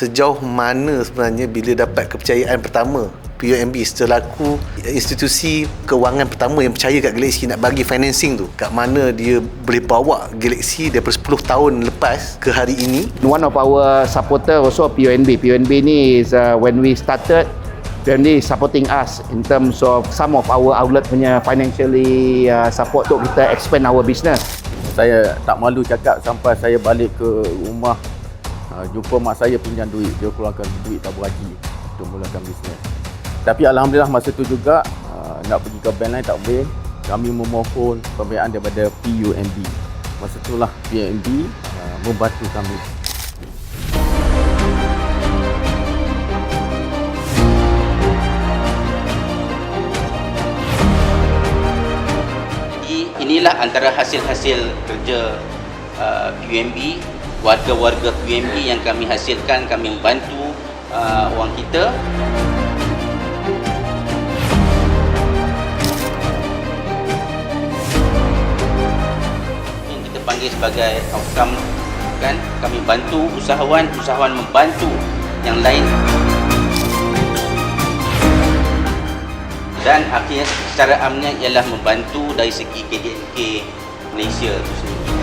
sejauh mana sebenarnya bila dapat kepercayaan pertama PUMB selaku institusi kewangan pertama yang percaya kat Galaxy nak bagi financing tu, kat mana dia boleh bawa Galaxy daripada 10 tahun lepas ke hari ini. One of our supporter also PUNB. PUNB ni is when we started, PUNB is supporting us in terms of some of our outlet punya financially support untuk kita expand our business. Saya tak malu cakap sampai saya balik ke rumah, jumpa mak saya pinjam duit, dia keluarkan duit tabung haji untuk mulakan bisnes. Tapi alhamdulillah masa tu juga nak pergi ke bank lain tak boleh. Kami memohon pembiayaan daripada PUMB. Masa itulah PUMB membantu kami. Inilah antara hasil-hasil kerja PUMB, warga-warga PUMB yang kami hasilkan, kami membantu orang kita. Yang kita panggil sebagai outcome, kan, kami bantu usahawan, usahawan membantu yang lain. Dan akhirnya secara amnya ialah membantu dari segi KDNK Malaysia itu sendiri.